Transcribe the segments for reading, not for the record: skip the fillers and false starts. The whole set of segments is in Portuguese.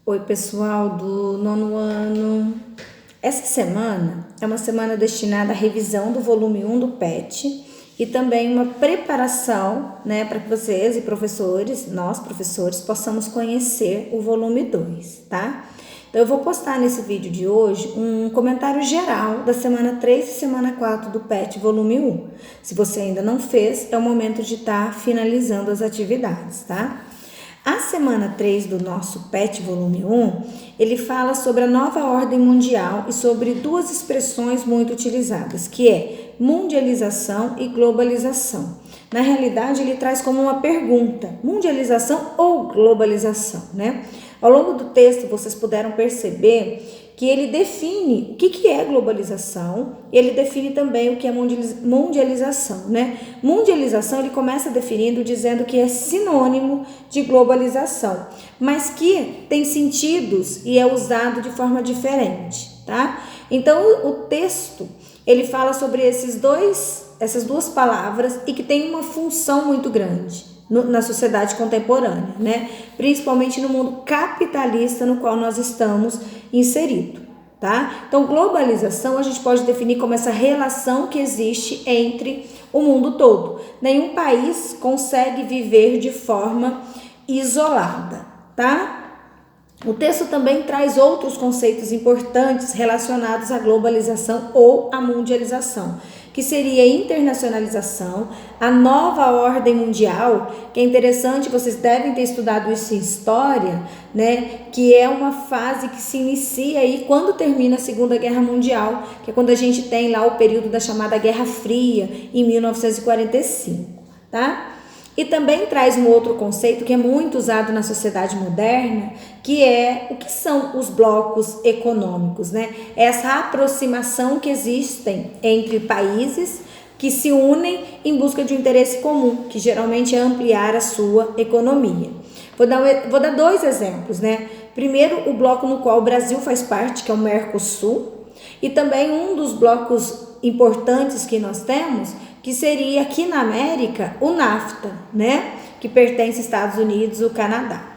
Oi, pessoal do nono ano. Essa semana é uma semana destinada à revisão do volume 1 do PET e também uma preparação, para que vocês e professores, nós professores, possamos conhecer o volume 2, tá? Então eu vou postar nesse vídeo de hoje um comentário geral da semana 3 e semana 4 do PET volume 1. Se você ainda não fez, é o momento de estar finalizando as atividades, tá? A semana 3 do nosso PET volume 1, ele fala sobre a nova ordem mundial e sobre duas expressões muito utilizadas, que é mundialização e globalização. Na realidade, ele traz como uma pergunta, mundialização ou globalização, né? Ao longo do texto, vocês puderam perceber que ele define o que é globalização, ele define também o que é mundialização, né? Mundialização ele começa definindo dizendo que é sinônimo de globalização, mas que tem sentidos e é usado de forma diferente, tá? Então o texto ele fala sobre essas duas palavras e que tem uma função muito grande na sociedade contemporânea, né? Principalmente no mundo capitalista no qual nós estamos inseridos, tá? Então, globalização a gente pode definir como essa relação que existe entre o mundo todo. Nenhum país consegue viver de forma isolada, tá? O texto também traz outros conceitos importantes relacionados à globalização ou à mundialização, que seria a internacionalização, a nova ordem mundial, que é interessante, vocês devem ter estudado isso em história, né? Que é uma fase que se inicia aí quando termina a Segunda Guerra Mundial, que é quando a gente tem lá o período da chamada Guerra Fria, em 1945, tá? E também traz um outro conceito que é muito usado na sociedade moderna, que é o que são os blocos econômicos, né? Essa aproximação que existem entre países que se unem em busca de um interesse comum, que geralmente é ampliar a sua economia. Vou dar dois exemplos, né? Primeiro, o bloco no qual o Brasil faz parte, que é o Mercosul, e também um dos blocos importantes que nós temos, que seria aqui na América o NAFTA, né? Que pertence aos Estados Unidos e o Canadá.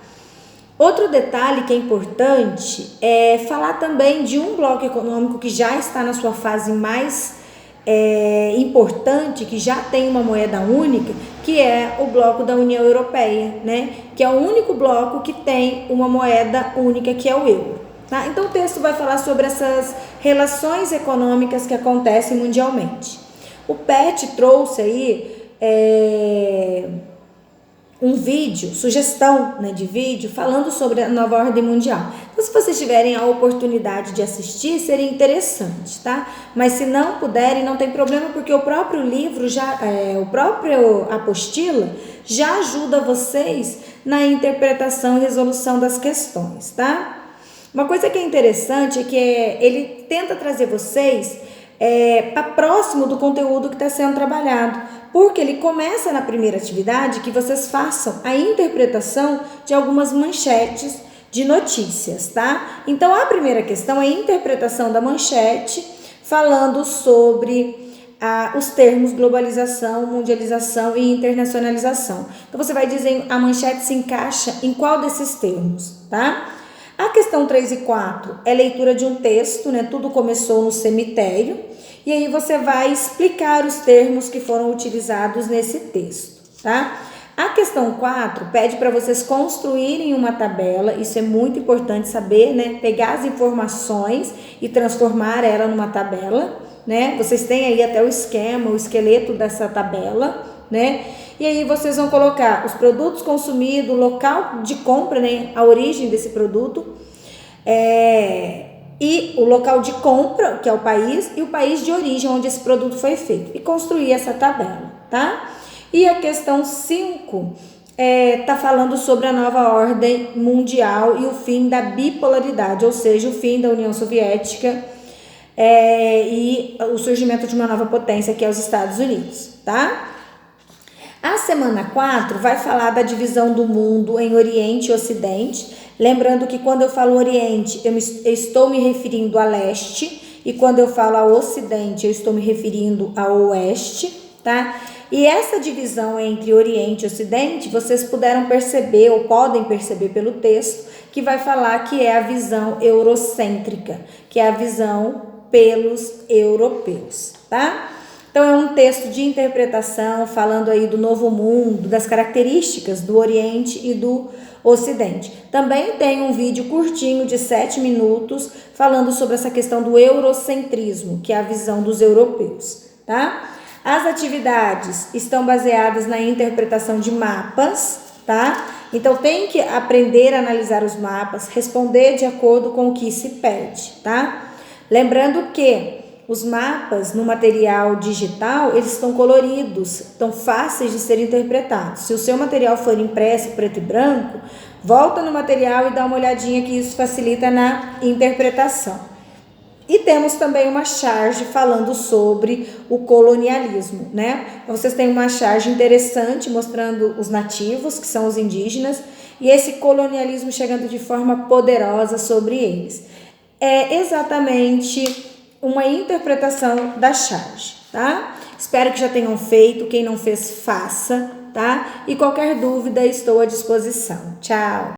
Outro detalhe que é importante é falar também de um bloco econômico que já está na sua fase mais importante, que já tem uma moeda única, que é o bloco da União Europeia, né? Que é o único bloco que tem uma moeda única, que é o euro. Tá? Então o texto vai falar sobre essas relações econômicas que acontecem mundialmente. O PET trouxe aí um vídeo, sugestão, né, de vídeo falando sobre a nova ordem mundial. Então, se vocês tiverem a oportunidade de assistir, seria interessante, tá? Mas se não puderem, não tem problema, porque o próprio livro, o próprio apostila, já ajuda vocês na interpretação e resolução das questões, tá? Uma coisa que é interessante é que ele tenta trazer vocês para próximo do conteúdo que está sendo trabalhado, porque ele começa na primeira atividade que vocês façam a interpretação de algumas manchetes de notícias, tá? Então a primeira questão é a interpretação da manchete falando sobre os termos globalização, mundialização e internacionalização. Então você vai dizer a manchete se encaixa em qual desses termos, tá? A questão 3 e 4 é leitura de um texto, né? Tudo começou no cemitério. E aí você vai explicar os termos que foram utilizados nesse texto, tá? A questão 4 pede para vocês construírem uma tabela, isso é muito importante saber, né? Pegar as informações e transformar ela numa tabela, né? Vocês têm aí até o esquema, o esqueleto dessa tabela, né? E aí vocês vão colocar os produtos consumidos, o local de compra, né? A origem desse produto, e o local de compra, que é o país, e o país de origem onde esse produto foi feito, e construir essa tabela, tá? E a questão 5 tá falando sobre a nova ordem mundial e o fim da bipolaridade, ou seja, o fim da União Soviética e o surgimento de uma nova potência, que é os Estados Unidos, tá? A semana 4 vai falar da divisão do mundo em Oriente e Ocidente. Lembrando que quando eu falo Oriente, eu estou me referindo a leste. E quando eu falo ao Ocidente, eu estou me referindo ao oeste, tá? E essa divisão entre Oriente e Ocidente, vocês puderam perceber ou podem perceber pelo texto, que vai falar que é a visão eurocêntrica, que é a visão pelos europeus, tá? Então é um texto de interpretação falando aí do novo mundo, das características do Oriente e do Ocidente. Também tem um vídeo curtinho de 7 minutos falando sobre essa questão do eurocentrismo, que é a visão dos europeus, tá? As atividades estão baseadas na interpretação de mapas, tá? Então tem que aprender a analisar os mapas, responder de acordo com o que se pede, tá? Lembrando que os mapas no material digital, eles estão coloridos, estão fáceis de ser interpretados. Se o seu material for impresso preto e branco, volta no material e dá uma olhadinha que isso facilita na interpretação. E temos também uma charge falando sobre o colonialismo, né? Vocês têm uma charge interessante mostrando os nativos, que são os indígenas, e esse colonialismo chegando de forma poderosa sobre eles. É exatamente uma interpretação da charge, tá? Espero que já tenham feito, quem não fez, faça, tá? E qualquer dúvida, estou à disposição. Tchau!